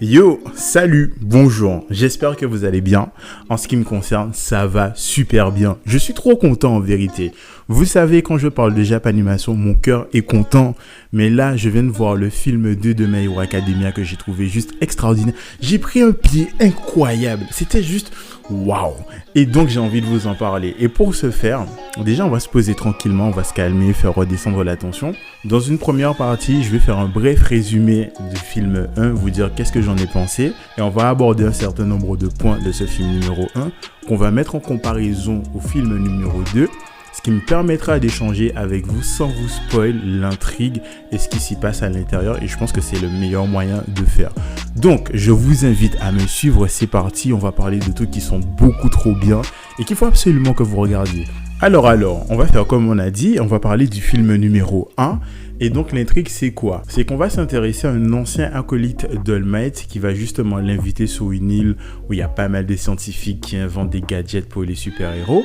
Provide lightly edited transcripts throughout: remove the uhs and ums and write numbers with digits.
Yo, salut, bonjour, j'espère que vous allez bien. En ce qui me concerne, ça va super bien. Je suis trop content en vérité. Vous savez, quand je parle de Japanimation, mon cœur est content. Mais là, je viens de voir le film 2 de My Hero Academia que j'ai trouvé juste extraordinaire. J'ai pris un pied incroyable. C'était juste waouh. Et donc, j'ai envie de vous en parler. Et pour ce faire, déjà, on va se poser tranquillement, on va se calmer, faire redescendre la tension. Dans une première partie, je vais faire un bref résumé du film 1, vous dire qu'est-ce que j'en ai pensé. Et on va aborder un certain nombre de points de ce film numéro 1 qu'on va mettre en comparaison au film numéro 2. Ce qui me permettra d'échanger avec vous sans vous spoil l'intrigue et ce qui s'y passe à l'intérieur. Et je pense que c'est le meilleur moyen de faire. Donc, je vous invite à me suivre. C'est parti. On va parler de trucs qui sont beaucoup trop bien et qu'il faut absolument que vous regardiez. Alors, on va faire comme on a dit. On va parler du film numéro 1. Et donc, l'intrigue, c'est quoi? C'est qu'on va s'intéresser à un ancien acolyte d'All Might qui va justement l'inviter sur une île où il y a pas mal de scientifiques qui inventent des gadgets pour les super-héros.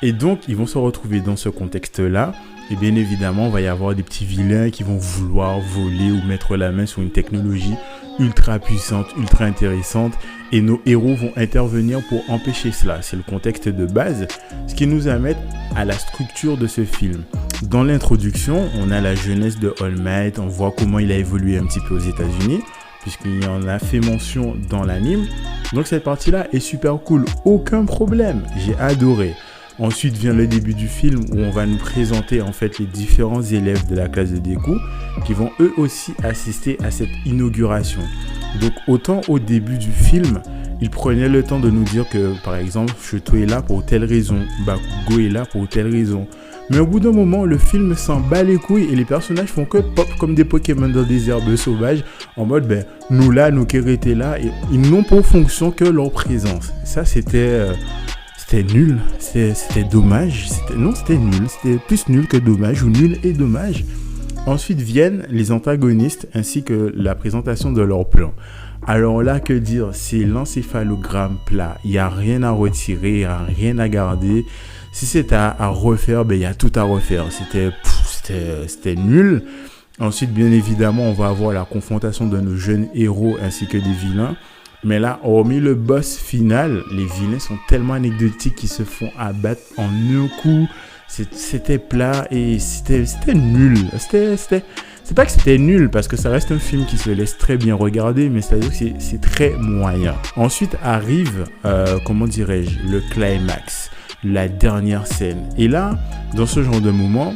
Et donc, ils vont se retrouver dans ce contexte-là. Et bien évidemment, il va y avoir des petits vilains qui vont vouloir voler ou mettre la main sur une technologie ultra puissante, ultra intéressante. Et nos héros vont intervenir pour empêcher cela. C'est le contexte de base. Ce qui nous amène à la structure de ce film. Dans l'introduction, on a la jeunesse de All Might. On voit comment il a évolué un petit peu aux États-Unis, puisqu'il en a fait mention dans l'anime. Donc cette partie-là est super cool. Aucun problème. J'ai adoré. Ensuite vient le début du film où on va nous présenter en fait les différents élèves de la classe de Deku qui vont eux aussi assister à cette inauguration. Donc autant au début du film, ils prenaient le temps de nous dire que par exemple Shoto est là pour telle raison, Bakugo est là pour telle raison. Mais au bout d'un moment, le film s'en bat les couilles et les personnages font que pop comme des Pokémon dans des herbes sauvages en mode nous là, nous qui étaient là et ils n'ont pour fonction que leur présence. Ça c'était nul, c'était dommage, c'était nul, c'était plus nul que dommage ou nul et dommage. Ensuite viennent les antagonistes ainsi que la présentation de leur plan. Alors là, que dire, c'est l'encéphalogramme plat, il n'y a rien à retirer, il n'y a rien à garder. Si c'est à refaire, il y a tout à refaire, c'était nul. Ensuite, bien évidemment, on va avoir la confrontation de nos jeunes héros ainsi que des vilains. Mais là, hormis le boss final, les vilains sont tellement anecdotiques qu'ils se font abattre en un coup. C'était plat et c'était nul. C'est pas que c'était nul parce que ça reste un film qui se laisse très bien regarder, mais c'est-à-dire que c'est très moyen. Ensuite arrive, le climax, la dernière scène. Et là, dans ce genre de moment,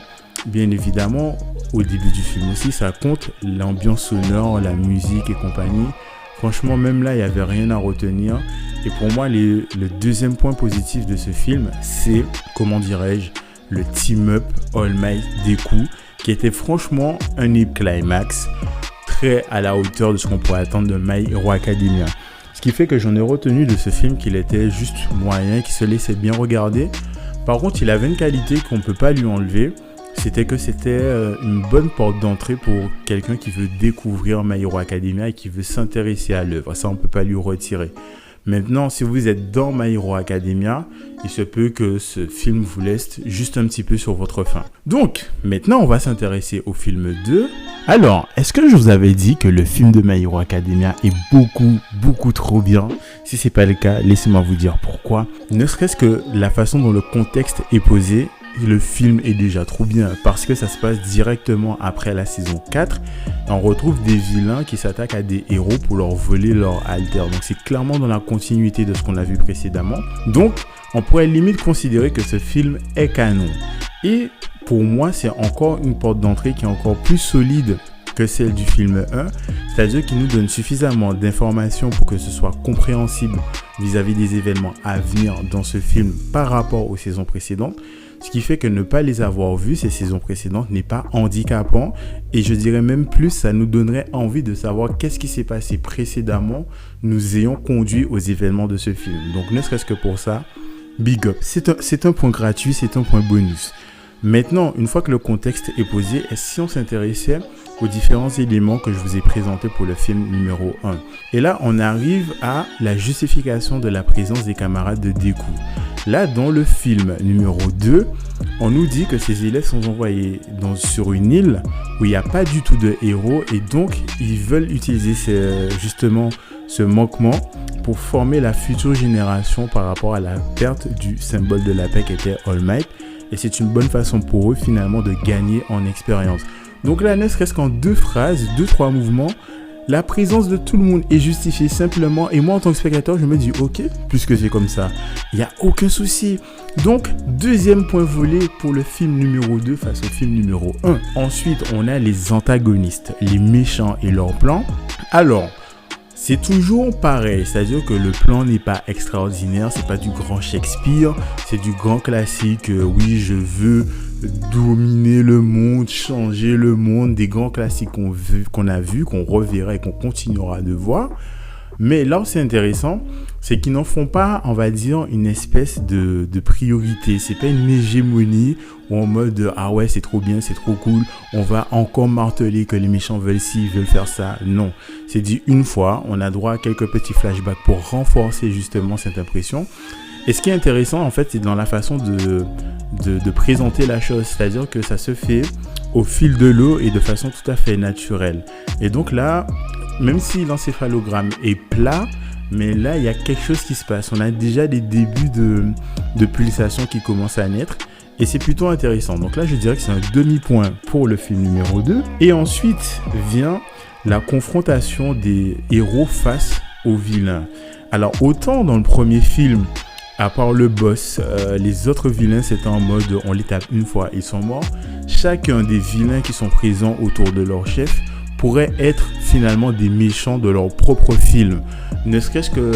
bien évidemment, au début du film aussi, ça compte l'ambiance sonore, la musique et compagnie. Franchement, même là, il n'y avait rien à retenir. Et pour moi, le deuxième point positif de ce film, c'est, le team-up All Might Deku, qui était franchement un climax très à la hauteur de ce qu'on pourrait attendre de My Hero Academia. Ce qui fait que j'en ai retenu de ce film qu'il était juste moyen, qu'il se laissait bien regarder. Par contre, il avait une qualité qu'on ne peut pas lui enlever. C'était une bonne porte d'entrée pour quelqu'un qui veut découvrir My Hero Academia et qui veut s'intéresser à l'œuvre. Ça, on ne peut pas lui retirer. Maintenant, si vous êtes dans My Hero Academia, il se peut que ce film vous laisse juste un petit peu sur votre faim. Donc, maintenant, on va s'intéresser au film 2. Alors, est-ce que je vous avais dit que le film de My Hero Academia est beaucoup trop bien? Si ce n'est pas le cas, laissez-moi vous dire pourquoi. Ne serait-ce que la façon dont le contexte est posé, le film est déjà trop bien parce que ça se passe directement après la saison 4. On retrouve des vilains qui s'attaquent à des héros pour leur voler leur alter. Donc c'est clairement dans la continuité de ce qu'on a vu précédemment. Donc on pourrait limite considérer que ce film est canon. Et pour moi, c'est encore une porte d'entrée qui est encore plus solide que celle du film 1. C'est-à-dire qu'il nous donne suffisamment d'informations pour que ce soit compréhensible vis-à-vis des événements à venir dans ce film par rapport aux saisons précédentes. Ce qui fait que ne pas les avoir vus, ces saisons précédentes, n'est pas handicapant. Et je dirais même plus, ça nous donnerait envie de savoir qu'est-ce qui s'est passé précédemment, nous ayant conduit aux événements de ce film. Donc ne serait-ce que pour ça, big up. C'est un point gratuit, c'est un point bonus. Maintenant, une fois que le contexte est posé, si on s'intéressait aux différents éléments que je vous ai présentés pour le film numéro 1. Et là, on arrive à la justification de la présence des camarades de Deku. Là, dans le film numéro 2, on nous dit que ces élèves sont envoyés sur une île où il n'y a pas du tout de héros et donc ils veulent utiliser justement ce manquement pour former la future génération par rapport à la perte du symbole de la paix qui était All Might. Et c'est une bonne façon pour eux finalement de gagner en expérience. Donc là, ne serait-ce qu'en 2 phrases, 2-3 mouvements, la présence de tout le monde est justifiée simplement. Et moi, en tant que spectateur, je me dis, ok, puisque c'est comme ça, il n'y a aucun souci. Donc, deuxième point volé pour le film numéro 2 face au film numéro 1. Ensuite, on a les antagonistes, les méchants et leur plan. Alors, c'est toujours pareil, c'est-à-dire que le plan n'est pas extraordinaire, c'est pas du grand Shakespeare, c'est du grand classique, oui, je veux dominer le monde, changer le monde, des grands classiques qu'on a vus, qu'on reverra et qu'on continuera de voir. Mais là où c'est intéressant, c'est qu'ils n'en font pas, on va dire, une espèce de priorité. C'est pas une hégémonie ou en mode ah ouais, c'est trop bien, c'est trop cool, on va encore marteler que les méchants veulent ci, veulent faire ça. Non, c'est dit une fois, on a droit à quelques petits flashbacks pour renforcer justement cette impression. Et ce qui est intéressant, en fait, c'est dans la façon de présenter la chose. C'est-à-dire que ça se fait au fil de l'eau et de façon tout à fait naturelle. Et donc là, même si l'encéphalogramme est plat, mais là, il y a quelque chose qui se passe. On a déjà des débuts de pulsations qui commencent à naître. Et c'est plutôt intéressant. Donc là, je dirais que c'est un demi-point pour le film numéro 2. Et ensuite vient la confrontation des héros face aux vilains. Alors, autant dans le premier film, à part le boss, les autres vilains, c'était en mode on les tape une fois, ils sont morts. Chacun des vilains qui sont présents autour de leur chef pourraient être finalement des méchants de leur propre film. Ne serait-ce que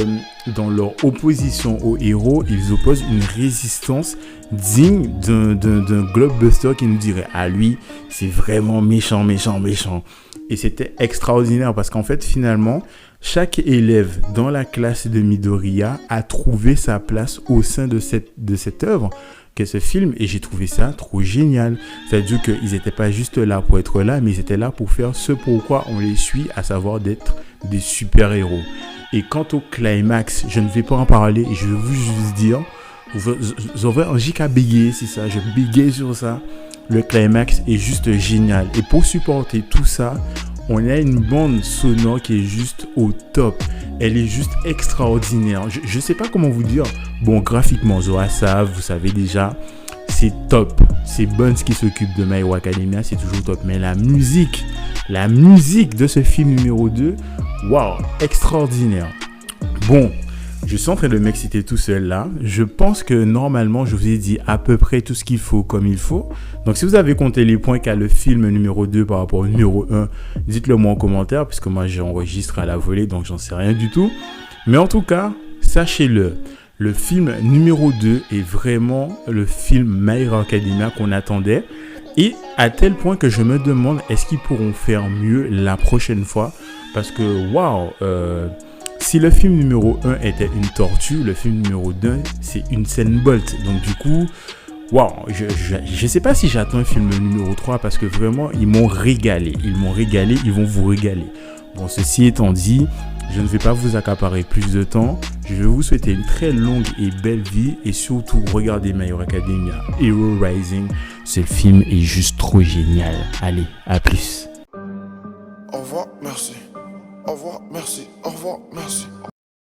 dans leur opposition aux héros, ils opposent une résistance digne d'un blockbuster qui nous dirait « Ah lui, c'est vraiment méchant, méchant, méchant ». Et c'était extraordinaire parce qu'en fait, finalement, chaque élève dans la classe de Midoriya a trouvé sa place au sein de cette œuvre qu'est ce film, et j'ai trouvé ça trop génial. C'est-à-dire qu'ils n'étaient pas juste là pour être là, mais ils étaient là pour faire ce pourquoi on les suit, à savoir d'être des super-héros. Et quant au climax, je ne vais pas en parler, et je vais vous juste dire, vous aurez un giga bégayer, c'est ça, je bégaye sur ça. Le climax est juste génial. Et pour supporter tout ça, on a une bande sonore qui est juste au top. Elle est juste extraordinaire. Je ne sais pas comment vous dire. Bon, graphiquement, Zoa savent, vous savez déjà, c'est top. C'est Buns qui s'occupe de My Hero Academia, c'est toujours top. Mais la musique de ce film numéro 2, waouh, extraordinaire. Bon, je suis en train de m'exciter tout seul là. Je pense que normalement, je vous ai dit à peu près tout ce qu'il faut comme il faut. Donc, si vous avez compté les points qu'a le film numéro 2 par rapport au numéro 1, dites-le moi en commentaire, puisque moi, j'enregistre à la volée, donc j'en sais rien du tout. Mais en tout cas, sachez-le, le film numéro 2 est vraiment le film My Hero Academia qu'on attendait. Et à tel point que je me demande, est-ce qu'ils pourront faire mieux la prochaine fois? Parce que, waouh, si le film numéro 1 était une tortue, le film numéro 2, c'est une scène Bolt. Donc du coup, waouh, je sais pas si j'attends un film numéro 3 parce que vraiment, ils m'ont régalé. Ils vont vous régaler. Bon, ceci étant dit, je ne vais pas vous accaparer plus de temps. Je vais vous souhaiter une très longue et belle vie et surtout, regardez My Hero Academia Hero Rising. Ce film est juste trop génial. Allez, à plus.